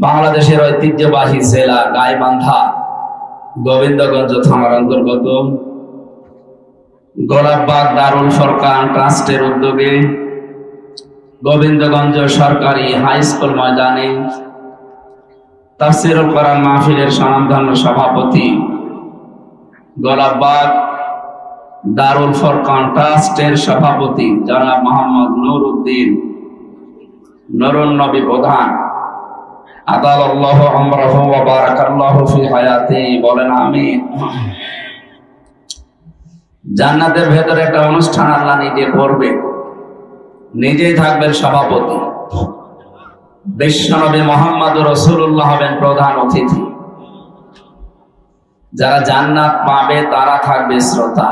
বাংলাদেশের ঐতিহ্যবাহী জেলা গাইবান্ধা গোবিন্দগঞ্জ থানার অন্তর্গত গোলাপবাগ দারুল ফরকান ট্রাস্টের উদ্যোগে গোবিন্দগঞ্জ সরকারি হাই স্কুল ময়দানে তাফসীরুল কোরআন মাহফিলের স্বনামধন্য সভাপতি গোলাপবাগ দারুল ফরকান ট্রাস্টের সভাপতি জনাব মোহাম্মদ নুরউদ্দিন নুরুন নবী প্রধান আদালাল্লাহু আমরাহু ওয়া বারাকাল্লাহু ফি হায়াতি বলেন আমিন। জান্নাতের ভেতরে একটা অনুষ্ঠান আল্লাহ নিজে করবে, নিজেই থাকবেন সভাপতি। বিশ্বনবী মুহাম্মদুর রাসূলুল্লাহ হবেন প্রধান অতিথি। যারা জান্নাত পাবে তারা থাকবে শ্রোতা।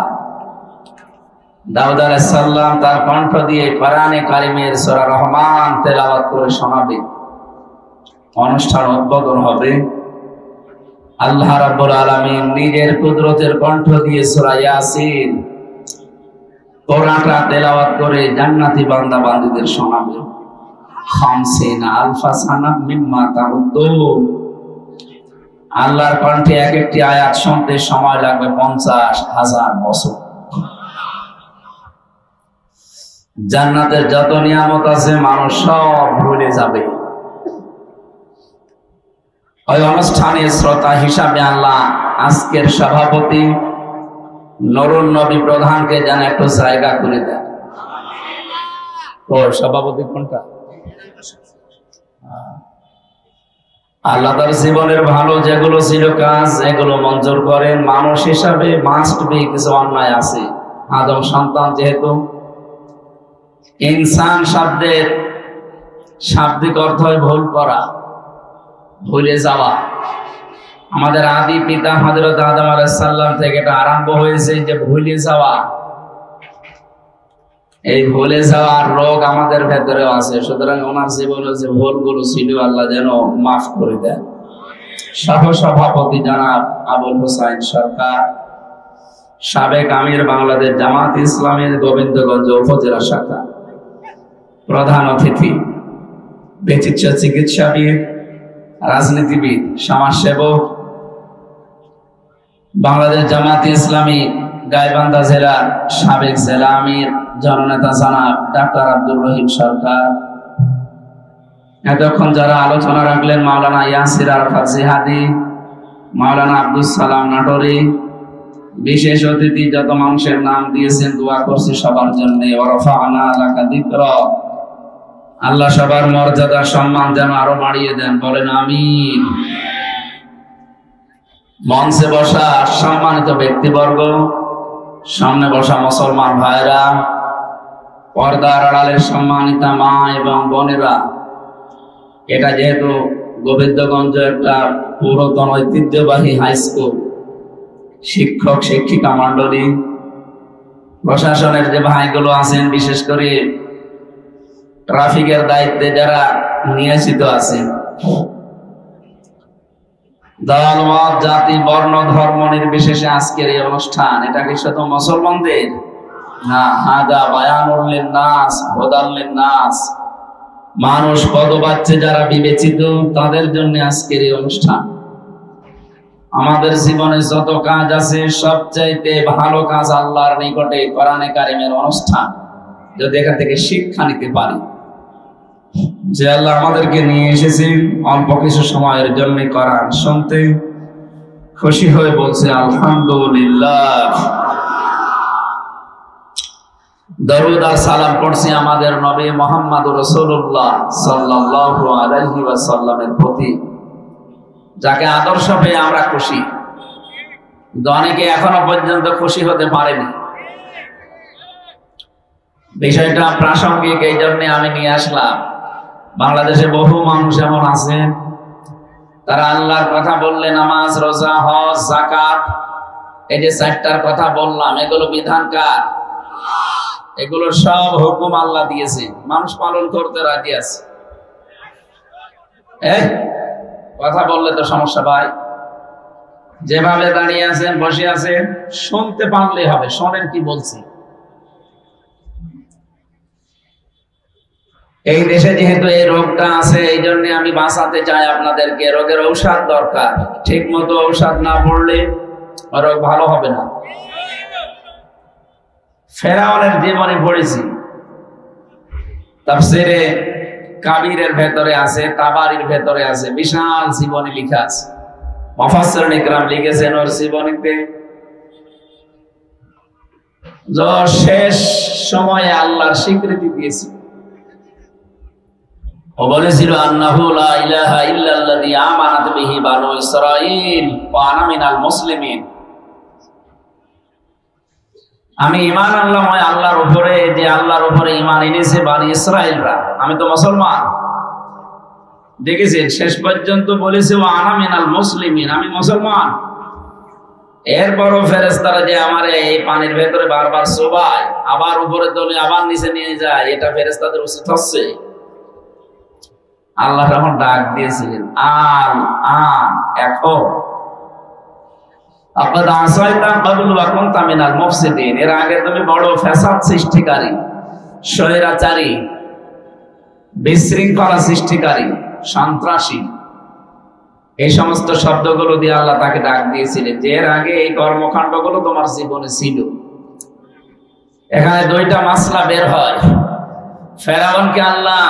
দাউদ আলাইহিস সালাম তার কণ্ঠ দিয়ে কোরআনে কারিমের সূরা রহমান তেলাওয়াত করে শোনাবে। অনুষ্ঠান উদ্বোধন হবে। আল্লাহ রাব্বুল আলামিন নিজের কুদরতের কণ্ঠ দিয়ে সূরা ইয়াসিন কোরআনটা তেলাওয়াত করে জান্নাতি বান্দা বান্দীদের শোনাবে। 50 আলফা সানা মিম্মা তাউদ্দুন। আল্লাহর কণ্ঠে এক একটি আয়াত শুনতে সময় লাগবে 50,000 বছর। জান্নাতের যত নিয়ামত আছে মানুষ সব ভুলে যাবে। ওই অনুষ্ঠানের শ্রোতা হিসাবে আল্লাহ আজকের সভাপতি নুরুন নবী প্রধানকে যেন একটু জায়গা করে দেন। ও সভাপতি কোনটা? আল্লাহ তার জীবনের ভালো যেগুলো ছিল কাজ এগুলো মঞ্জুর করেন। মানুষ হিসাবে মাস্ট বি কিছু অন্যায় আছে। আদম সন্তান যেহেতু, ইনসান শব্দের শাব্দিক অর্থ ভুল করা, ভুলে যাওয়া। আমাদের আদি পিতা হযরত আদম আলাইহিস সালাম থেকে এটা আরম্ভ হয়েছে যে ভুলে যাওয়া। এই ভুলে যাওয়ার রোগ আমাদের ভেতরেও আছে। সুতরাং ওনার জীবনে যে ভুলগুলো ছিল আল্লাহ যেন মাফ করে দেন। সভাপতি জনাব আবুল হোসাইন সরকার, সাবেক আমির বাংলাদেশ জামাত ইসলামের গোবিন্দগঞ্জ উপজেলা শাখা। প্রধান অতিথি বিশিষ্ট চিকিৎসাবিদ, রাজনীতিবিদ, সমাজসেবক, বাংলাদেশ জামাত ইসলামী গাইবান্ধা জেলার সাবেক জেলা আমির জননেতা জনাব ডাক্তার আব্দুর রহিম সরকার। এতক্ষণ যারা আলোচনা রাখলেন মাওলানা ইয়াসির আরাফাত জিহাদি, মাওলানা আব্দুস সালাম নাটোরি, বিশেষ অতিথি যত মানুষের নাম দিয়েছেন দোয়া করছি সবার জন্য। ওয়ারাফা'না লাকা যিকরাক। আল্লাহ সবার মর্যাদা সম্মান যেন আরো বাড়িয়ে দেন, বলেন আমিন। মঞ্চে বসা সম্মানিত ব্যক্তিবর্গ, সামনে বসা মুসলমান ভাইরা, পর্দার আড়ালের সম্মানিতা মা এবং বোনেরা, এটা যেহেতু গোবিন্দগঞ্জ একটা পুরাতন ঐতিহ্যবাহী হাই স্কুল, শিক্ষক শিক্ষিকা মন্ডলী, প্রশাসনের যে ভাইগুলো আছেন, বিশেষ করে ট্রাফিকের দায়িত্বে যারা নিয়োজিত আছেন, দল মত জাতি বর্ণ ধর্ম নির্বিশেষে আজকের এই অনুষ্ঠান, এটা কি শুধু মুসলমানদের না? হাদা বায়ানুল লিন্নাস হুদাল লিন্নাস। মানুষ পদবাচ্চে যারা বিবেচিত তাদের জন্য আজকের এই অনুষ্ঠান। আমাদের জীবনে যত কাজ আছে সবচাইতে ভালো কাজ আল্লাহর নিকটে কোরআনে কারিমের অনুষ্ঠান। যদি এখান থেকে শিক্ষা নিতে পারি যে আল্লাহ আমাদেরকে নিয়ে এসেছেন অল্প কিছু সময়ের জন্য কোরআন শুনতে, খুশি হয়ে বলছে আলহামদুলিল্লাহ। দরুদ আর সালাম পড়ছি আমাদের নবী মুহাম্মদুর রাসূলুল্লাহ সাল্লাল্লাহু আলাইহি ওয়াসাল্লামের প্রতি, যাকে আদর্শ পেয়ে আমরা খুশি। অনেকে এখনো পর্যন্ত খুশি হতে পারেনি। বিষয়টা প্রাসঙ্গিক, এই জন্য আমি নিয়ে আসলাম। বাংলাদেশে বহু মানুষ এমন আছে তারা আল্লাহর কথা বললে নামাজ, রোজা, হজ, যাকাত, এই যে 4টার কথা বললাম, এগুলো বিধান কার? এগুলো সব হুকুম আল্লাহ দিয়েছে, মানুষ পালন করতে রাজি আছে। কথা বললে তো সমস্যা ভাই। যেভাবে দাঁড়িয়ে আছেন, বসে আছেন, শুনতে পারলেই হবে। শোনেন কি বলছি। এই দেশে যেহেতু এই রোগটা আছে, এই জন্য আমি বাঁচাতে চাই আপনাদেরকে। রোগের ঔষধ দরকার, ঠিক মতো ঔষধ না পড়লে রোগ ভালো হবে না। ফেরাউনের জীবনে পড়েছি, তাফসীরে কাবীরের ভেতরে আছে, তাবারির ভেতরে আছে, বিশাল জীবনী লেখা আছে। মুফাসসিরিন ইকরাম লিখেছেন ওর জীবনীতে শেষ সময়ে আল্লাহর স্বীকৃতি দিয়েছে। ও বলেছিল আন্নাহু লা ইলাহা ইল্লাল্লাযী আমানাত বিহি বানু ইসরাঈল ওয়া আনা মিনাল মুসলিমিন। আমি ঈমান আনলাম ওই আল্লাহর উপরে, যে আল্লাহর উপরে ঈমান এনেছে বনি ইসরাঈলরা, আমি তো মুসলমান। দেখেছেন শেষ পর্যন্ত বলেছে ওয়া আনা মিনাল মুসলিমিন, আমি মুসলমান। এরপরও ফেরেশতারা যে আমারে এই পানির ভেতরে বারবার চোবায়, আবার উপরে তোলে, আবার নিচে নিয়ে যায়, এটা ফেরেশতাদের উচিত হচ্ছে? আল্লাহ তখন ডাক দিয়েছিলেন, এখন এর আগে তুমি বড় ফ্যাসাদ সৃষ্টিকারী, স্বৈরাচারী, বিশৃঙ্খলা সৃষ্টিকারী, সন্ত্রাসী, এই সমস্ত শব্দগুলো দিয়ে আল্লাহ তাকে ডাক দিয়েছিলেন যে এর আগে এই কর্মকাণ্ডগুলো তোমার জীবনে ছিল। এখানে দুইটা মাসলা বের হয়। ফেরাউনকে আল্লাহ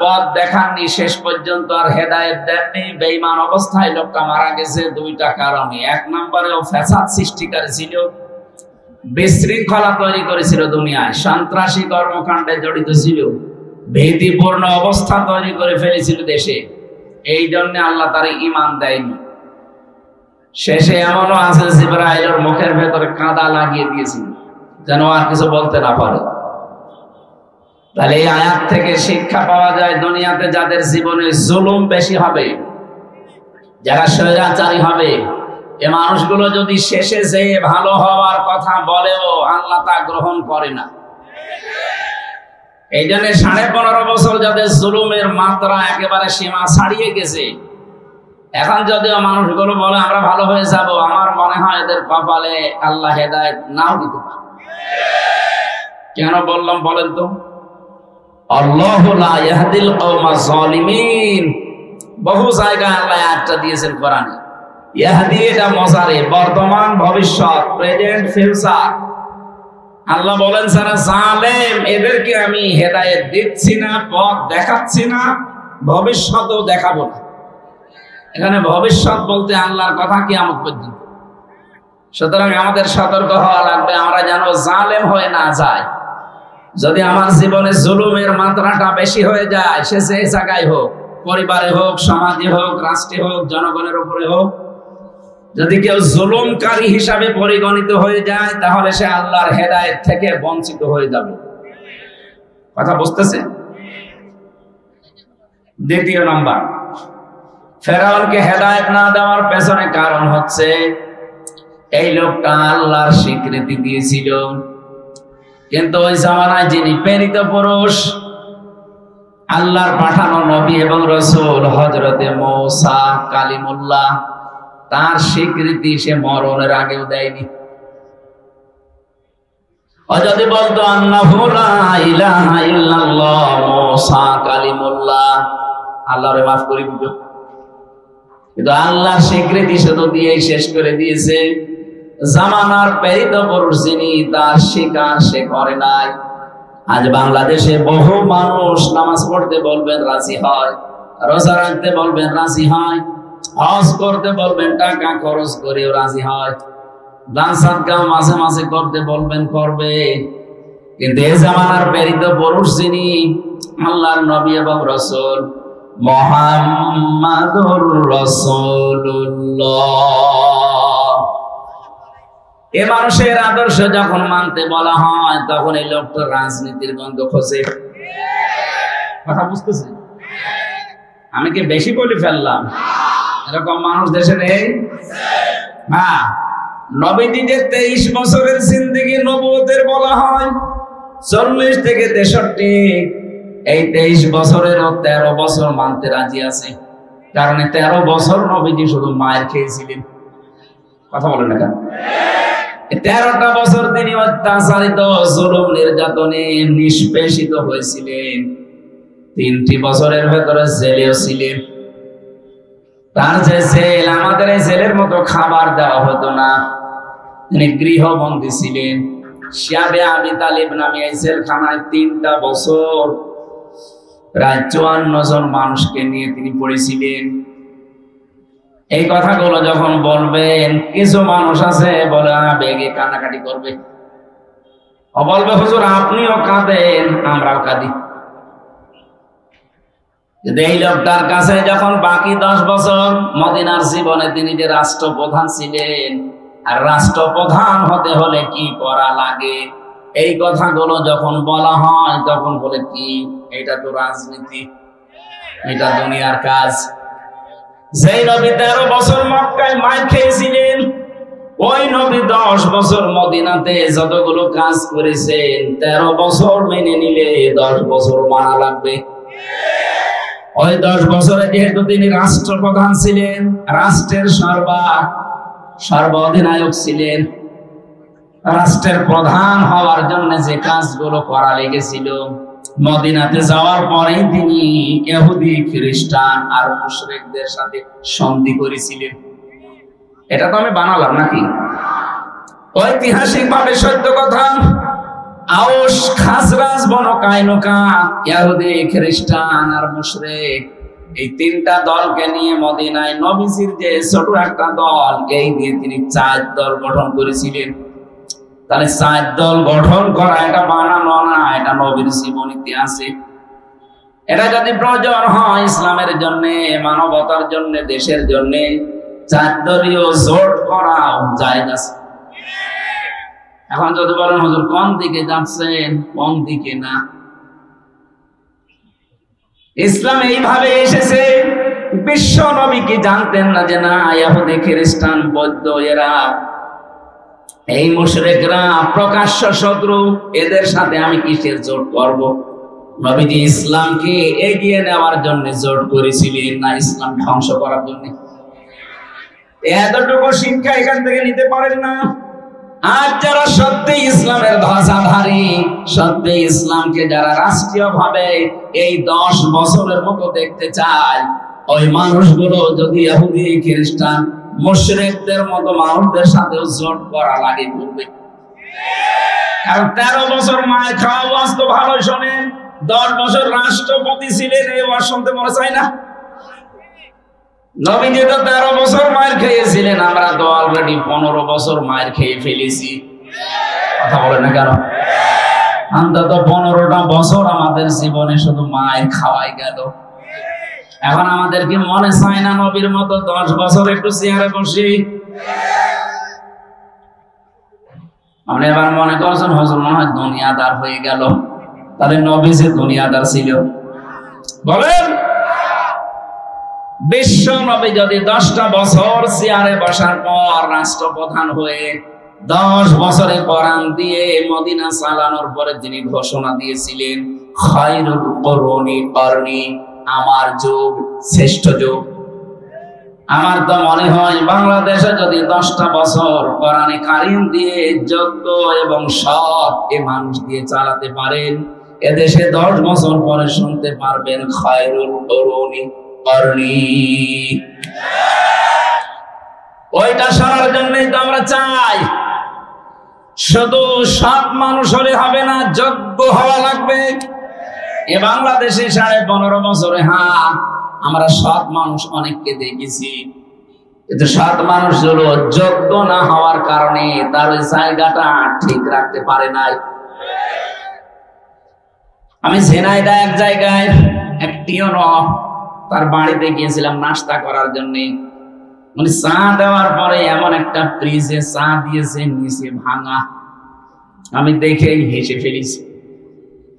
পথ দেখাননি, শেষ পর্যন্ত আর হেদায়েত দেননি, বেঈমান অবস্থায় লোকটা মারা গেছে দুইটা কারণে। এক নম্বরে ও ফ্যাসাদ সৃষ্টিকারী ছিল, বিশৃঙ্খলা তৈরি করেছিল দুনিয়ায়, সন্ত্রাসী কর্মকাণ্ডে জড়িত ছিল, ভীতিপূর্ণ অবস্থা তৈরি করে ফেলেছিল দেশে। এই জন্য আল্লাহ তার ঈমান দেয়নি। শেষে এমনও আছে জিবরাইলের মুখের ভেতরে কাঁদা লাগিয়ে দিয়েছিল যেন আর কিছু বলতে না পারে। তাহলে এই আয়াত থেকে শিক্ষা পাওয়া যায়, দুনিয়াতে যাদের জীবনে জুলুম বেশি হবে, যারা স্বৈরাচারী হবে, এ মানুষগুলো যদি শেষে যে ভালো হওয়ার কথা বলেও আল্লাহ তা গ্রহণ করে না। এই জন্য 15.5 বছর যাদের জুলুমের মাত্রা একেবারে সীমা ছাড়িয়ে গেছে, এখন যদিও মানুষগুলো বলে আমরা ভালো হয়ে যাব, আমার মনে হয় এদের কপালে আল্লাহ হেদায়েত নাও দিতে পারে। কেন বললাম বলেন তো? আল্লাহু লা ইয়াহদিল কওমাজ জালিমিন, বহু জায়গায় আল্লাহ আয়াতটা দিয়েছেন কোরআনে। ইয়াহদি এটা মজারে, বর্তমান, ভবিষ্যৎ, প্রেজেন্ট, ফিউচার। আল্লাহ বলেন যারা জালেম এদেরকে আমি হেদায়েত দিচ্ছি না, পথ দেখাচ্ছি না, ভবিষ্যৎও দেখাবো না। এখানে ভবিষ্যৎ বলতে আল্লাহর কথা কিয়ামত পর্যন্ত। সুতরাং আমাদের সতর্ক হওয়া লাগবে, আমরা যেন জালেম হয়ে না যায়। যদি আমার জীবনে জুলুমের মাত্রাটা বেশি হয়ে যায়, সে যে জায়গায় হোক, পরিবারে হোক, সমাজে হোক, রাষ্ট্রে হোক, জনগণের উপরে হোক, যদি কেউ জুলুমকারী হিসাবে পরিগণিত হয়ে যায়, তাহলে সে আল্লাহর হেদায়েত থেকে বঞ্চিত হয়ে যাবে। কথা বুঝতেছে? দ্বিতীয় নাম্বার, ফেরাউনকে হেদায়েত না দেওয়ার পেছনে কারণ হচ্ছে এই লোকটা আল্লাহর স্বীকৃতি দিয়েছিল, কিন্তু ওই জামানায় যিনি প্রেরিত পুরুষ, আল্লাহর পাঠানো নবী এবং রাসূল হযরতে মূসা কালিমুল্লাহ, তার স্বীকৃতি সে মরণের আগেও দেয়নি। ও যদি বলতো আন্নাহু লা ইলাহা ইল্লাল্লাহ মূসা কালিমুল্লাহ, আল্লাহরে মাফ করে দিত। কিন্তু আল্লাহর স্বীকৃতি শুধু দিয়েই শেষ করে দিয়েছে। জামানার প্রেরিত পুরুষ যিনি, তার স্বীকার সে করে নাই। আজ বাংলাদেশে বহু মানুষ নামাজ পড়তে বলবেন রাজি হয়, রোজা রাখতে বলবেন রাজি হয়, হজ করতে বলবেন টাকা খরচ করেও রাজি হয়, দান সাদকা মাঝে মাঝে করতে বলবেন করবে। কিন্তু এই জামানার প্রেরিত পুরুষ যিনি, আল্লাহর নবী এবং রাসূল মুহাম্মাদুর রাসূলুল্লাহ, এ মানুষের আদর্শ যখন মানতে বলা হয়, তখন এই লোকটা রাজনীতির গন্ধ খোঁজে। কথা বুঝতেছে? আমি কি বেশি বলে ফেললাম? এরকম মানুষ দেশে নেই? হ্যাঁ, নবীজিদের 23 বছরের জিন্দেগি নবুয়তের বলা হয়, 40 থেকে 63। এই 23 বছরেরও 13 বছর মানতে রাজি আছে, কারণ 13 বছর নবীজি শুধু মায়ের খেয়েছিলেন। কথা বলেন না কেন? 13টা বছর তিনি অত্যাচারিত, জুলুম, নির্যাতনে নিষ্পেষিত হয়েছিলেন। 3টি বছরের ভেতরে জেলেও ছিলেন। তার যে জেল, আমাদের এই জেলের মতো খাবার দেওয়া হতো না, তিনি গৃহবন্দী ছিলেন। শিয়াবে আবি তালিব নামে এই জেলখানায় 3টা বছর প্রায় 54 জন মানুষকে নিয়ে তিনি পড়েছিলেন। এই কথাগুলো যখন বলবেন, কিছু মানুষ আছে বলে বেগে কান্নাকাটি করবে, বলবে হুজুর আপনিও কাঁদেন আমরাও কাঁদি। এই লোকটার কাছে যখন বাকি 10 বছর মদিনার জীবনে তিনি যে রাষ্ট্রপ্রধান ছিলেন, আর রাষ্ট্রপ্রধান হতে হলে কি করা লাগে, এই কথাগুলো যখন বলা হয় তখন বলে কি এটা তো রাজনীতি, এটা দুনিয়ার কাজ। যেই নবী 13 বছর মক্কায় মার খেয়েছিলেন, ওই নবী 10 বছর মদিনাতে যতগুলো কাজ করেছেন, 13 বছর মেনে নিলে 10 বছর মানা লাগবে। ওই 10 বছরে যেহেতু তিনি রাষ্ট্রপ্রধান ছিলেন, রাষ্ট্রের সর্বাধিনায়ক ছিলেন, রাষ্ট্রের প্রধান হওয়ার জন্য যে কাজগুলো করা লেগেছিল, মদিনাতে যাওয়ার পরেই তিনি ইহুদি খ্রিস্টান আর মুশরিকদের সাথে সন্ধি করেছিলেন। এটা তো আমি বানালাম নাকি? ঐতিহাসিক ভাবে সত্য কথা। আউস, খাজরাজ, বনু কায়নুকা, ইহুদি খ্রিস্টান আর মুশরিক, এই 3টা দলকে নিয়ে মদিনায় নবীজির যে ছোট একটা দল, এই দিয়ে তিনি 4 দল গঠন করেছিলেন। তাহলে 4 দল গঠন করা এটা বানানো না, এটা নবীর জীবনীতে আছে। এটা যদি প্রয়োজন হয় ইসলামের জন্য, মানবতার জন্য, দেশের জন্য, 4 দলীয় জোট করা জায়েজ আছে। এখন যদি বলেন হুজুর কোন দিকে যাচ্ছেন, কোন দিকে না, ইসলাম এইভাবে এসেছে। বিশ্ব নবী কি জানতেন না যে না ইহুদি খ্রিস্টান বৌদ্ধ এরা, এই মুশরিকরা প্রকাশ্য শত্রু, এদের সাথে আমি কিসের জোট করব? নবীজি ইসলামকে এগিয়ে নেওয়ার জন্য জোট করেছিলেন, না ইসলাম ধ্বংস করার জন্য? এতটুকু শিক্ষা এখান থেকে নিতে পারেন না। আজ যারা সত্যি ইসলামের ধ্বজাধারী, সত্যি ইসলামকে যারা রাষ্ট্রীয় ভাবে এই 10 বছরের মতো দেখতে চায়, ওই মানুষগুলো যদি ইহুদি খ্রিস্টান মুশরিকদের মতো মানুষদের সাথে জোট করা লাগে করবে। কারণ 13 বছর মায়ের খাওয়া ওয়াজ তো ভালো শোনেন, 10 বছর রাষ্ট্রপতি ছিলেন, এই ওয়াজ শুনতে মনে চায় না? নবীজি তো 13 বছর মায়ের খেয়েছিলেন, আমরা তো অলরেডি 15 বছর মায়ের খেয়ে ফেলেছি। কথা বলে না কেন? অন্তত 15টা বছর আমাদের জীবনে শুধু মায়ের খাওয়াই গেল। এখন আমাদের কি মনে চায় না নবীর মতো 10 বছর একটু চেয়ারে বসি? আপনি এবার মনে করছেন হুজুর মনে হয় দুনিয়াদার হয়ে গেল। তাহলে নবী যে দুনিয়াদার ছিল? বলেন, বিশ্ব নবী যদি 10টা বছর চেয়ারে বসার পর রাষ্ট্রপ্রধান হয়ে 10 বছরে কোরআন দিয়ে মদিনা চালানোর পরে তিনি ঘোষণা দিয়েছিলেন খায়রুল কুরুনি করনি, আমার যুগ শ্রেষ্ঠ যুগ। আমার তো মনে হয় বাংলাদেশে যদি 10টা বছর কোরআনে কারিম দিয়ে যোগ্য এবং সৎ এ মানুষ দিয়ে চালাতে পারেন, এদেশে 10 বছর পরে শুনতে পারবেন খায়রুল কুরুনি করনি। ওইটা শোনার জন্যই তো আমরা চাই। শুধু সৎ মানুষ হলে হবে না, যোগ্য হওয়া লাগবে। এ বাংলাদেশে 15.5 বছরে আমরা সৎ মানুষ অনেককে দেখেছি, কিন্তু সৎ মানুষগুলো যোগ্য না হওয়ার কারণে তার ওই জায়গাটা ঠিক রাখতে পারে নাই। আমি ঝিনাইদহ এক জায়গায় একটিও তার বাড়িতে গিয়েছিলাম নাস্তা করার জন্য। মানে চা দেওয়ার পরে এমন একটা ফ্রিজে চা দিয়েছে, নিচে ভাঙা। আমি দেখে হেসে ফেলেছি।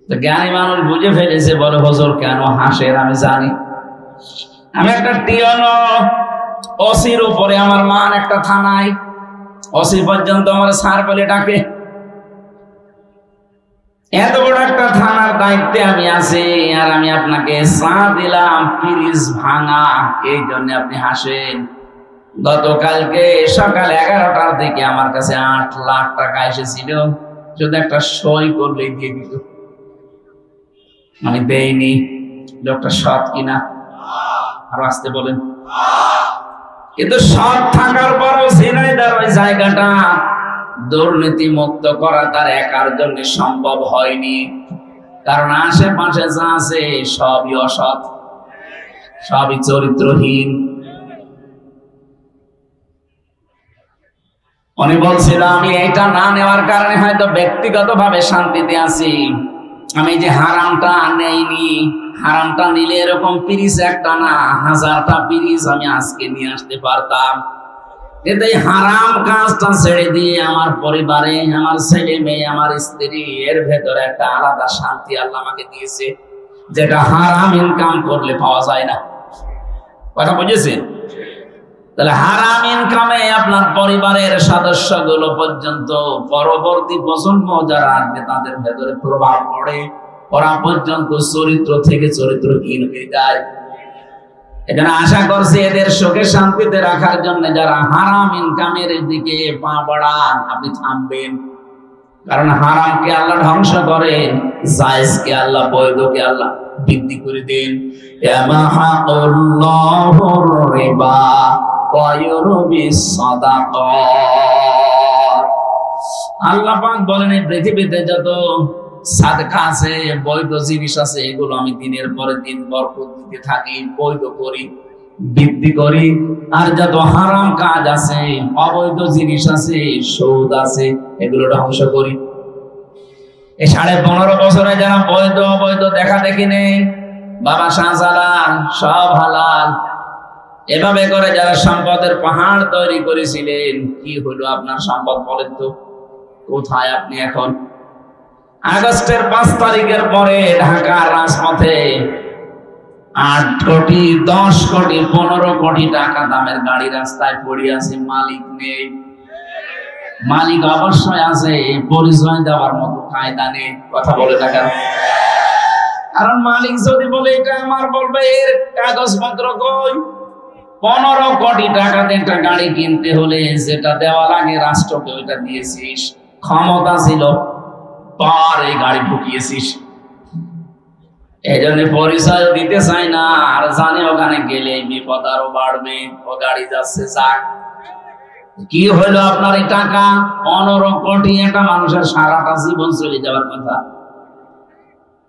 তো জ্ঞানী মানুষ বুঝে ফেলেছে, বলে হুজুর কেন হাসেন? আমি জানি। আমি একটা টিয়নো ওসির উপরে আমার মান একটা থানায়, ওসি পর্যন্ত আমার স্যার বলে ডাকে। এত বড় একটা থানার দায়িত্বে আমি আছি, আর আমি আপনাকে চা দিলাম ফ্রিজ ভাঙা, এই জন্য আপনি হাসেন। গতকালকে সকাল 11টার দিকে আমার কাছে 8 লাখ টাকা এসেছিল, শুধু একটা সই করলেই দিয়ে দিত। আমি দেইনি। লোকটা সৎ কিনা, আর আসতে বলেন। কিন্তু সৎ থাকার পরও ঝিনাইদার ওই জায়গাটা দুর্নীতি মুক্ত করা তার একার জন্য সম্ভব হয়নি, কারণ আশেপাশে যা আছে সবই অসৎ, সবই চরিত্রহীন। উনি বলছিল, আমি এটা না নেওয়ার কারণে হয়তো ব্যক্তিগতভাবে শান্তিতে আছি, আমি যে হারামটা নেইনি, হারামটা নিলে এরকম পিরিচ একটা না 1000টা পিরিচ আমি আজকে নিয়ে আসতে পারতাম। কিন্তু এই হারাম কাজটা ছেড়ে দিয়ে আমার পরিবারে, আমার ছেলে মেয়ে, আমার স্ত্রী, এর ভেতরে একটা আলাদা শান্তি আল্লাহ আমাকে দিয়েছে, যেটা হারাম ইনকাম করলে পাওয়া যায় না। কথা বুঝেছেন? তাহলে হারাম ইনকামে আপনার পরিবারের সদস্যগুলো পর্যন্ত, পরবর্তী প্রজন্ম যারা আসবে তাদের ভেতরে প্রভাব পড়ে, ওরা পর্যন্ত চরিত্র থেকে চরিত্রহীন হয়ে যায়। এখানে আশা করছি এদের সুখে শান্তিতে রাখার জন্য যারা হারাম ইনকামের দিকে পা বাড়ান, আপনি থামবেন। কারণ হারামকে আল্লাহ ধ্বংস করেন, জায়েজকে আল্লাহ, বৈধকে আল্লাহ বৃদ্ধি করে দেন। ইয়ামাহাকুল্লাহুর রিবা ওয়া ইউরবিস সাদাকাত। আল্লাহ পাক বলেন, এই পৃথিবীতে যত সাদকা আছে, বৈধ জিনিস আছে, এগুলো আমি দিনের পরে দিন বরকত দিতে থাকি, বৈধ করি, বৃদ্ধি করি। আর যত হারাম কাজ আছে, অবৈধ জিনিস আছে, সুদ আছে, এগুলো ধ্বংস করি। এই 15.5 বছরে যারা বৈধ অবৈধ দেখা দেখি নেই, বাবা শাহজালাল সব হালাল, এভাবে করে যারা সম্পদের পাহাড় তৈরি করেছিলেন, কি হলো আপনার সম্পদ বলেন তো? কোথায় আপনি এখন? আগস্টের 5 তারিখের পরে ঢাকার রাজপথে 8 কোটি, 10 কোটি, 15 কোটি টাকা দামের গাড়ি রাস্তায় পড়ে আছে, মালিক নেই। মালিক অবশ্যই আছে, পরিচয় দেওয়ার মতো কায়দা নেই। কথা বলে না কেন? কারণ মালিক যদি বলে এটা আমার, বলবে এর কাগজপত্র কই? 15 কোটি টাকাতে একটা গাড়ি কিনতে হলে যেটা দেওয়া লাগে রাষ্ট্রকে, ওইটা দিয়েছিস। ক্ষমতা ছিল, পারে গাড়ি ঢুকিয়েছিস। এই জন্য পরিচয় দিতে চাই না, আর জানে ওখানে গেলে বিপদ আরো বাড়বে। ও গাড়ি যাচ্ছে, যাক। কি হলো আপনার এই টাকা? 15 কোটি। একটা মানুষের সারাটা জীবন চলে যাওয়ার কথা।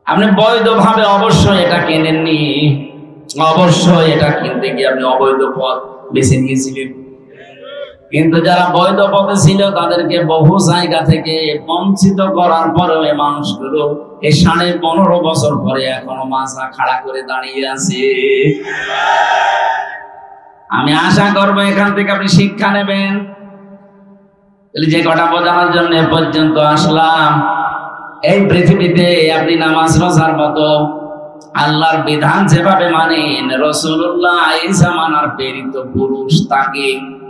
আপনি বৈধভাবে অবশ্যই এটা কেনেননি, অবশ্যই এটা কিনতে গিয়ে আপনি অবৈধ পথ বেছে নিয়েছিলেন। কিন্তু যারা বৈধ পথে ছিল তাদেরকে বহু জায়গা থেকে বঞ্চিত করার পরেও এই মানুষগুলো এই 15.5 বছর পরে এখনো মাথা খাড়া করে দাঁড়িয়ে আছে। আমি আশা করবো এখান থেকে আপনি শিক্ষা নেবেন। যে কটা বোঝানোর জন্য পর্যন্ত আসলাম, এই পৃথিবীতে আপনি নামাজ রোজার মতো আল্লাহর বিধান যেভাবে মানেন, রাসূলুল্লাহ এই জামানার প্রেরিত পুরুষ, তাকে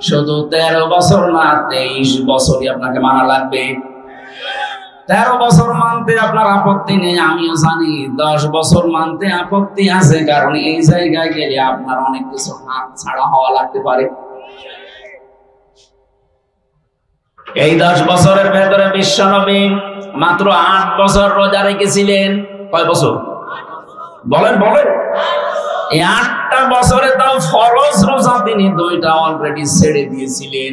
শুধু 13 বছর না 23 বছরই আপনাকে মানা লাগবে। 13 বছর মানতে আপনার আপত্তি নেই, আমিও জানি। 10 বছর মানতে আপত্তি আছে, কারণ এই জায়গায় গেলে আপনার অনেক কিছু হাত ছাড়া হওয়া লাগতে পারে। এই 10 বছরের ভেতরে বিশ্বনবী মাত্র 8 বছর রোজা রেখেছিলেন। কয় বছর বলেন? এই 8টা বছরে তাও ফরজ রোজা তিনি 2টা অলরেডি ছেড়ে দিয়েছিলেন।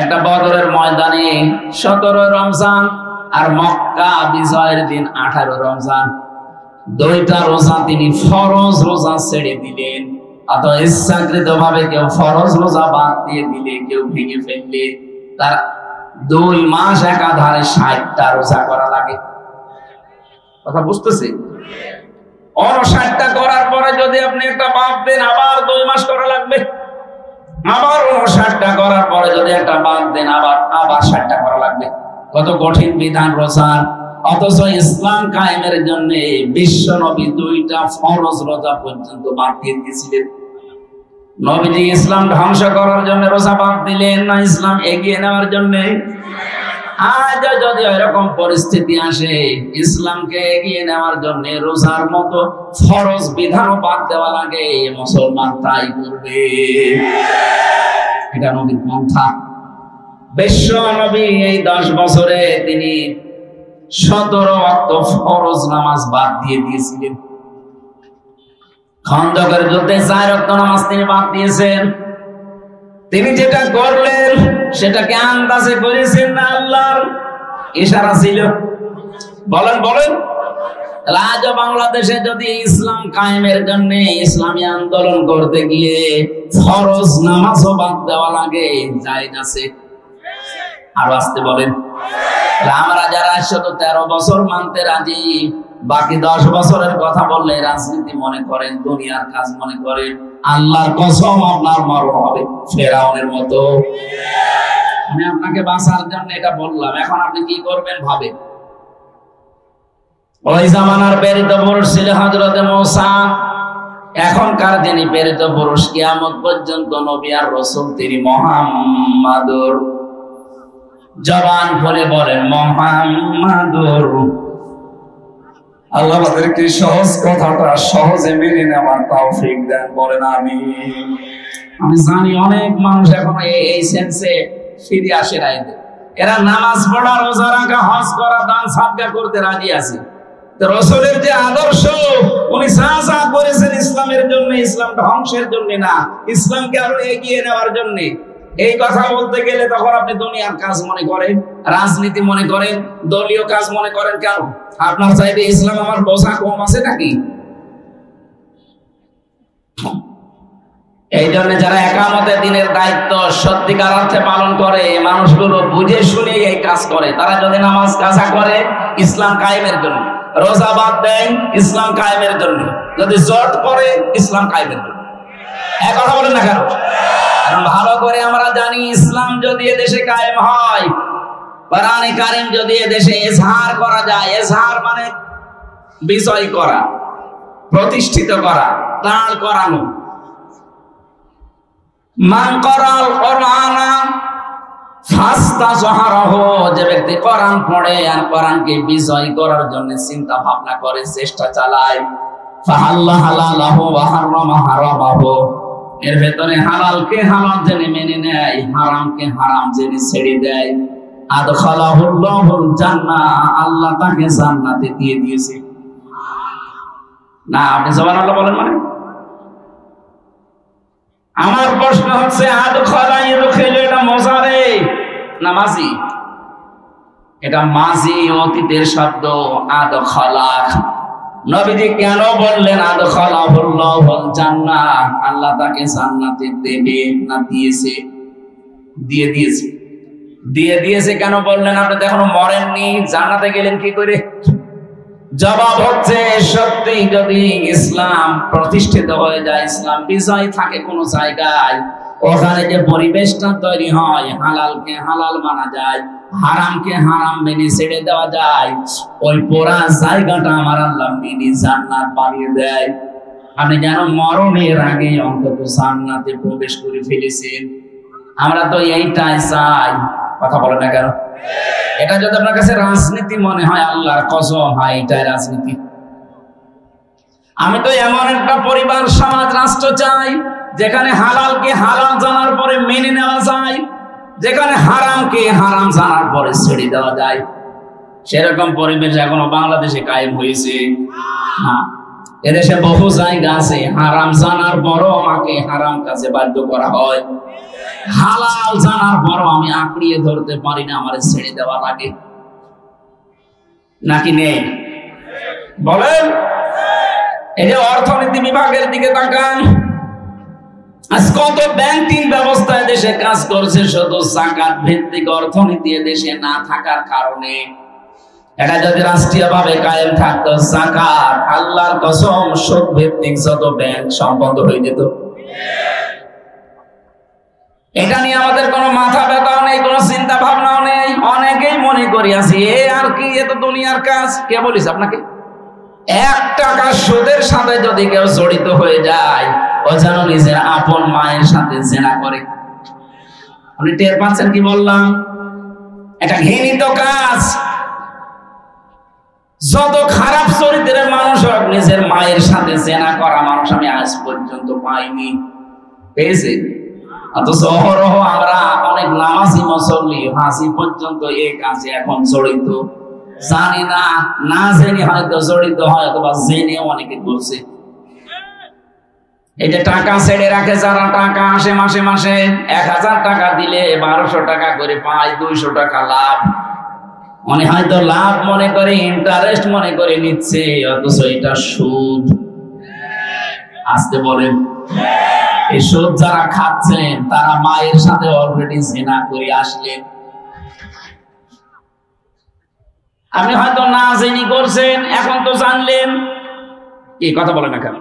একটা বদরের ময়দানে 17 রমজান, আর মক্কা বিজয়ের দিন 18 রমজান। 2টা রোজা তিনি ফরজ রোজা ছেড়ে দিলেন। অথবা ইচ্ছাকৃত ভাবে কেউ ফরজ রোজা বাদ দিয়ে দিলে, কেউ ভেঙে ফেললে, তার 2 মাস একাধারে 60টা রোজা করা লাগে। কথা বুঝতেছি? 59টা করার পরে যদি আপনি একটা বাদ দেন, আবার 2 মাস করা লাগবে। আবার 59টা করার পরে যদি একটা বাদ দেন, আবার 60টা করা লাগবে। কত কঠিন বিধান রোজার! অথচ ইসলাম কায়েমের জন্য বিশ্ব নবী 2টা ফরজ রোজা পর্যন্ত বাদ দিয়ে দিয়েছিলেন। নবীজি ইসলাম ধ্বংস করার জন্য রোজা বাদ দিলেন, না ইসলাম এগিয়ে নেওয়ার জন্য? আজ যদি এরকম পরিস্থিতি আসে, ইসলামকে এগিয়ে নেওয়ার জন্য রোজার মতো ফরজ বিধানও বাদ দেওয়া লাগে, মুসলমান তাই করবে। এটা নবীর পন্থা। বিশ্ব নবী এই 10 বছরে তিনি 17 ওয়াক্ত ফরজ নামাজ বাদ দিয়ে দিয়েছিলেন। খন্দকের যুদ্ধে 4 ওয়াক্ত নামাজ তিনি বাদ দিয়েছেন। তিনি যেটা করলেন সেটাকে আন্দাজে করেছেন না আল্লাহর ইশারা ছিল? বলেন বলেন। আজ বাংলাদেশে যদি ইসলাম কায়েমের জন্য ইসলামী আন্দোলন করতে গিয়ে ফরজ নামাজও বাদ দেওয়া লাগে, জায়েজ আছে? আর আসতে বলেন। আমরা যারা 13 বছর মানতে রাজি, বাকি 10 বছরের কথা বললে রাজনীতি মনে করেন, দুনিয়ার কাজ মনে করেন, আল্লাহর কসম আপনার মরণ হবে ফেরাউনের মতো। আমি আপনাকে বাঁচার জন্য এটা বললাম, এখন আপনি কি করবেন ভাবেন। ওই জামানার প্রেরিত পুরুষ ছিল হযরত মূসা, এখনকার যিনি প্রেরিত পুরুষ কিয়ামত পর্যন্ত নবী আর রাসূল তিনি মুহাম্মাদুর। জবান খুলে বলেন মুহাম্মাদুর। আল্লাহ আমাদেরকে সহজ কথাটা সহজে মেনে নেওয়ার তৌফিক দেন, বলেন আমিন। আমি জানি অনেক মানুষ এখন এই সেন্সে ফিরে আসে নাই, এরা নামাজ পড়া, রোজা রাখা, হজ করা, দান সাদকা করতে রাজি আছে। রাসূলের যে আদর্শ, উনি যা করেছেন ইসলামের জন্য, ইসলাম ধ্বংসের জন্য না, ইসলামকে আরো এগিয়ে নেওয়ার জন্য। এই কথা বলতে গেলে তখন আপনি দুনিয়ার কাজ মনে করেন, রাজনীতি মনে করেন, দলীয় কাজ মনে করেন। কেন? আপনার চাইতে ইসলাম আমার বোঝা কম আছে নাকি? এই জন্য যারা একামতে দিনের দায়িত্ব সত্যিকার অর্থে পালন করে, মানুষগুলো বুঝে শুনে এই কাজ করে। তারা যদি নামাজ কাজা করে ইসলাম কায়েমের জন্য, রোজা বাদ দেয় ইসলাম কায়েমের জন্য, যদি জট করে ইসলাম কায়েমের জন্য। এক কথা বলেন না কেন? কারণ ভালো করে আমরা জানি ইসলাম যদি এদেশে কায়েম হয়, কোরআনে কারীম যদি এদেশে ইজহার করা যায়, ইজহার মানে বিজয় করা, প্রতিষ্ঠিত করা, দাঁড় করানো। মান করাল কোরআনা ফাস্তাজহারাহু, যে ব্যক্তি কোরআন পড়ে আর কোরআনকে বিজয় করার জন্য চিন্তা ভাবনা করে, চেষ্টা চালায়, ফাহাল্লা হালালাহু ওয়া হারামা হারামাহু, এর ভেতরে হালালকে হালাল জেনে মেনে নেয়, হারামকে হারাম জেনে ছেড়ে দেয়, আদখালাহুল্লাহুল জান্নাহ, আল্লাহ তাকে জান্নাতে দিয়ে দিয়েছে। না আপনি সুবহানাল্লাহ বলেন মানে? আমার প্রশ্ন হচ্ছে আদখালা ইদখিলু, এটা মুজারে না মাজি? এটা মাজি, অতীতের শব্দ। আদখালা, নবীজি কেন বললেন আদখালাহুল্লাহুল জান্নাহ? আল্লাহ তাকে জান্নাতে দেবে না দিয়েছে? দিয়ে দিয়েছে। দিয়ে দিয়েছে কেন বললেন? আপনি তো এখনো মরেননি, জান্নাতে গেলেন কি করে? জবাব হচ্ছে সত্যি যদি ইসলাম প্রতিষ্ঠিত হয়ে যায়, ইসলাম বিজয় থাকে কোন জায়গায়, ওখানে যে পরিবেশটা তৈরি হয়, হালালকে হালাল মানা যায়, হারামকে হারাম মেনে ছেড়ে দেওয়া যায়, ওই পুরা জায়গাটা আমার আল্লাহ মিনি জান্নাত বানিয়ে দেয়। আপনি যেন মরণের আগে অন্তত জান্নাতে প্রবেশ করে ফেলেছেন। আমরা তো এইটাই চাই, কথা বলে না কেন? এটা যদি আপনার কাছে রাজনীতি মনে হয়, আল্লাহর কসম হয় এটাই রাজনীতি। আমি তো এমন একটা পরিবার, সমাজ, রাষ্ট্র চাই যেখানে হালালকে হালাল জানার পরে মেনে নেওয়া যায়, যেখানে হারামকে হারাম জানার পরে ছেড়ে দেওয়া যায়। সেরকম পরিবেশ এখনো বাংলাদেশে কায়েম হয়েছে না। এদেশে বহু জায়গা আছে হারাম জানার পরও আমাকে হারাম কাজে বাধ্য করা হয়, হালাল জানার পরও আমি আঁকড়িয়ে ধরতে পারি না, আমার ছেড়ে দেওয়া লাগে। নাকি নেই? বলেন। এই যে অর্থনীতি বিভাগের দিকে তাকান, আজ কত ব্যাংকিং ব্যবস্থা দেশে কাজ করছে, শুধু যাকাত ভিত্তিক অর্থনীতি দেশে না থাকার কারণে। এটা যদি রাষ্ট্রীয় ভাবে কায়েম থাকতো, যাকাত, আল্লাহর কসম, সুদ ভিত্তিক যত ব্যাংক সব বন্ধ হয়ে যেত। এটা নিয়ে আমাদের কোনো মাথা ব্যথাও নেই, কোনো চিন্তা ভাবনাও নেই। অনেকেই মনে করি আছি এ আর কি, এ তো দুনিয়ার কাজ। কে বলিস আপনাকে? 1 টাকা সুদের সাথে যদি কেউ জড়িত হয়ে যায়, ও যেন নিজের আপন মায়ের সাথে জেনা করে। আপনি টের পাচ্ছেন কি বললাম? এটা ঘৃণিত কাজ। যত খারাপ চরিত্রের মানুষ হোক, নিজের মায়ের সাথে জেনা করা মানুষ আমি আজ পর্যন্ত পাইনি। পেয়েছে? অথচ অহরহ আমরা অনেক নামাজি মুসল্লি হাসি পর্যন্ত এই কাজে এখন জড়িত। জানি না, না জেনে হয়তো জড়িত হয়, অথবা জেনে অনেকে করছে। এই যে টাকা ছেড়ে রাখে যারা, টাকা আসে মাসে মাসে 1000 টাকা দিলে 1200 টাকা করে পায়, 200 টাকা লাভ। মনে হয়তো লাভ মনে করে, ইন্টারেস্ট মনে করে নিচ্ছে, অথচ এটা সুদ। আজকে বলেন, এই সুদ যারা খাচ্ছেন তারা মায়ের সাথে অলরেডি জিনা করে আসলেন। আপনি হয়তো না জেনে করছেন, এখন তো জানলেন। কি কথা বলেন না কেন?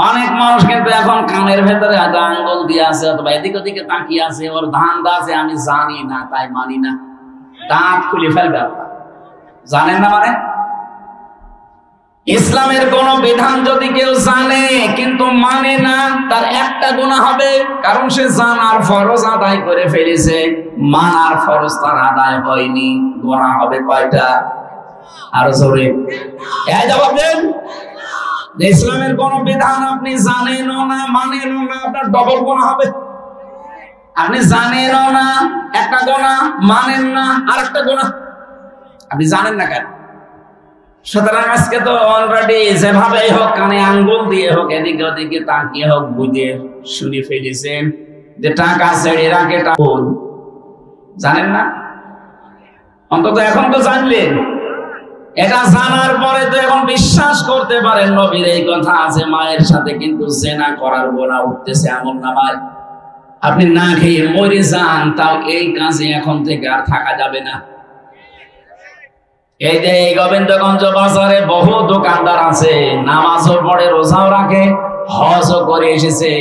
অনেক মানুষ কিন্তু এখন কানের ভেতরে আঙ্গুল দিয়ে আছে, অথবা এদিক ওদিকে তাকিয়ে আছে, ওর ধান্দা আছে আমি জানি না তাই মানি না, দাঁত খুলে ফেলবে। জানেন না মানে ইসলামের কোন বিধান যদি কেউ জানে কিন্তু মানে না, তার একটা গুনাহ হবে, কারণ সে জানার ফরজ আদায় করে ফেলেছে, মানার ফরজ তার আদায় হয়নি। গুনাহ হবে কয়টা? আরো জোরে জবাব দেন। ইসলামের কোন বিধান আপনি জানেনও না, মানেনও না, আপনার ডবল গুনাহ হবে। আপনি জানেনও না একটা গুনাহ, মানেন না আর একটা গুনাহ। আপনি জানেন না কেন? সুতরাং আজকে তো অলরেডি যেভাবে হোক, কানে আঙ্গুল দিয়ে হোক, এদিকে ওদিকে তাকিয়ে হোক, বুঝে শুনে ফেলেছেন যে টাকা ছেড়ে রাখে। জানেন না? অন্তত এখন তো জানলেন। এটা জানার পরে তো এখন বিশ্বাস করতে পারেন নবীর এই কথা আছে, মায়ের সাথে কিন্তু জিনা করার গুনাহ উঠতেছে আমলনামায়। আপনি না খেয়ে মরে যান, তাও এই কাজে এখন থেকে আর থাকা যাবে না। এই যে গোবিন্দগঞ্জ বাজারে বহু দোকানদার আছে, নামাজও পড়ে, রোজাও রাখে, হজও করে এসেছে,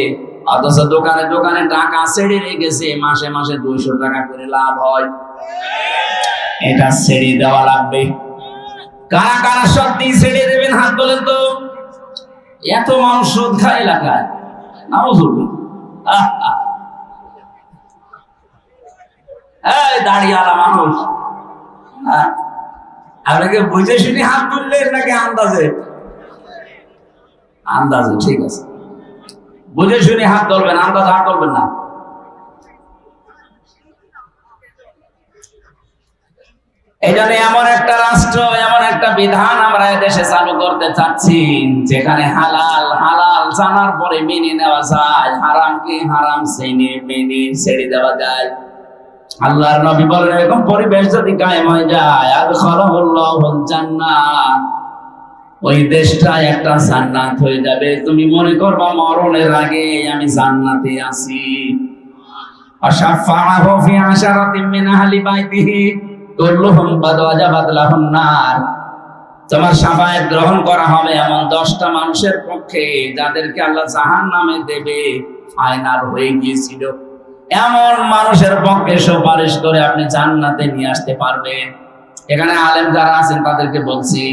অথচ দোকানে দোকানে টাকা ছেড়ে রেখেছে, মাসে মাসে 200 টাকা করে লাভ হয়। এটা ছেড়ে দেওয়া লাগবে। কারা কারা সত্যি ছেড়ে দেবেন হাত তোলেন তো। এত মানুষ সুদ খায় এলাকায়, এই দাঁড়িয়ালা মানুষ। আপনাকে বুঝে শুনে হাত তুললেন নাকি আন্দাজে? আন্দাজে, ঠিক আছে, বুঝে শুনে হাত তুলবেন, আন্দাজে হাত তুলবেন না। এই জন্য এমন একটা রাষ্ট্র, এমন একটা বিধান আমরা দেশে চালু করতে চাচ্ছি যেখানে হালাল হালাল জানার পরে মেনে নেওয়া যায়, হারামকে হারাম মেনে ছেড়ে দেওয়া যায়। আল্লাহর নবী বলেন, এরকম পরিবেশ যদি কায়েম হয়ে যায়, আদখালাহুল্লাহুল জান্নাহ, ওই দেশটা একটা জান্নাত হয়ে যাবে। তুমি মনে করবা মরণের আগে আমি জান্নাতে আছি। আশাফাআহু ফি আশারাতিন মিন আহলি বাইতিহি কুল্লুহুম কাদ ওয়াজাবাত লাহুন নার। তোমার শাফায়াত গ্রহণ করা হবে এমন 10টা মানুষের পক্ষে যাদেরকে আল্লাহ জাহান্নামে দেবে, ফাইনাল হয়ে গিয়েছিল। এমন মানুষের পক্ষে সুপারিশ করে আপনি জান্নাতে নিয়ে আসতে পারবেন। এখানে আলেম যারা আছেন তাদেরকে বলছি,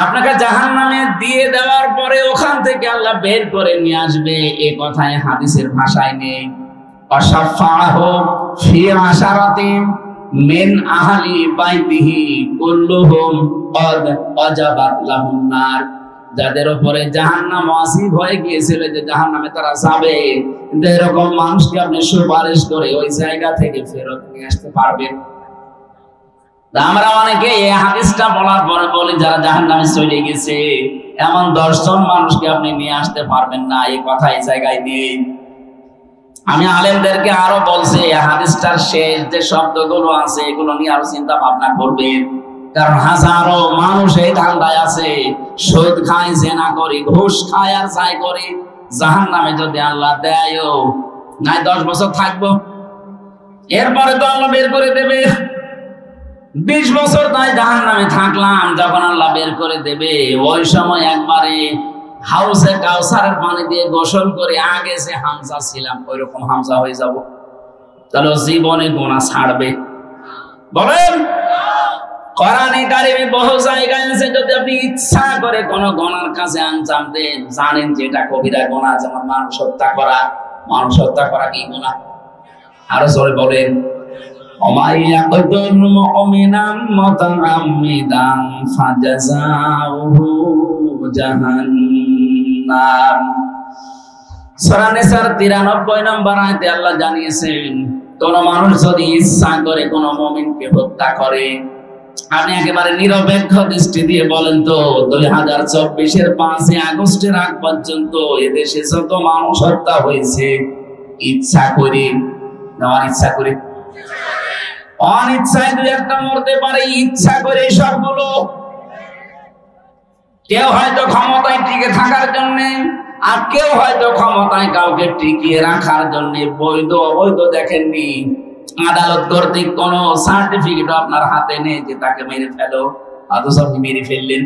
আপনাকে জাহান্নামে দিয়ে দেওয়ার পরে ওখান থেকে আল্লাহ বের করে নিয়ে আসবে, এই কথায় হাদিসের ভাষায় নেই। আশাফাআহু ফি আশারাতিন মিন আহলি বাইতিহি কুল্লুহুম ক্বাদ ওয়াজাবাত লাহুন নার। যাদের উপরে জাহান্নাম ওয়াজিব হয়ে গিয়েছিল, যে জাহান্নামে তারা যাবে, কিন্তু এরকম মানুষকে আপনি সুপারিশ করে ওই জায়গা থেকে ফেরত নিয়ে আসতে পারবেন। আমরা অনেকে এই হাদিসটা বলার পরে বলি যারা জাহান্নামে চলে গেছে, এমন 10 জন মানুষকে আপনি নিয়ে আসতে পারবেন না, এই কথা এই জায়গায় নেই। আমি আলেমদেরকে আরো বলছি, এই হাদিসটার শেষ যে শব্দগুলো আছে এগুলো নিয়ে আরো চিন্তা ভাবনা করবেন, কারণ হাজারো মানুষ এই ধান্দায় আছে, সুদ খায়, জিনা করে, ঘুষ খায় আর যাই করে, জাহান্নামে যদি আল্লাহ দেয়ও নাই 10 বছর থাকবো, এরপরে তো আল্লাহ বের করে দেবে। 20 বছর তাই জাহান্নামে থাকলাম, যখন আল্লাহ বের করে দেবে ওই সময় একবারে হাউসে কাউসারের পানি দিয়ে গোসল করে আগে যে হামজা ছিলাম ওই রকম হামজা হয়ে যাব। তাহলে জীবনে গুনাহ ছাড়বে? বলেন। কোরআনে কারিমে বহু জায়গায় আছে, যদি আপনি ইচ্ছা করে কোন গুনার কাছে আঞ্জাম দেন, জানেন যে এটা কবিরা গুনাহ, যেমন মানুষ হত্যা করা। মানুষ হত্যা করা কি গুনাহ? আরো জোরে বলেন। ওমাইয়াকুতুল মুমিনাম মুতাআম্মিদান ফাজাযাউহু জাহান্নাম। সূরা নিসার 93 নম্বর আয়াতে আল্লাহ জানিয়েছেন, কোন মানুষ যদি ইচ্ছা করে কোন মুমিনকে হত্যা করে, আপনি একেবারে নিরপেক্ষ দৃষ্টি দিয়ে বলেন তো 2024-এর 5 আগস্টের আগ পর্যন্ত এদেশে যত মানুষ হত্যা হয়েছে ইচ্ছা করে না অনিচ্ছা করে? অনিচ্ছায় দুই একটা মরতে পারে, ইচ্ছা করে সবগুলো। কেউ হয়তো ক্ষমতায় টিকে থাকার জন্য, আর কেউ হয়তো ক্ষমতায় কাউকে টিকিয়ে রাখার জন্য। বৈধ অবৈধ দেখেননি, আদালত কর্তৃক কোন সার্টিফিকেট আপনার হাতে নেই যে তাকে মেরে ফেলো, অথচ আপনি মেরে ফেললেন।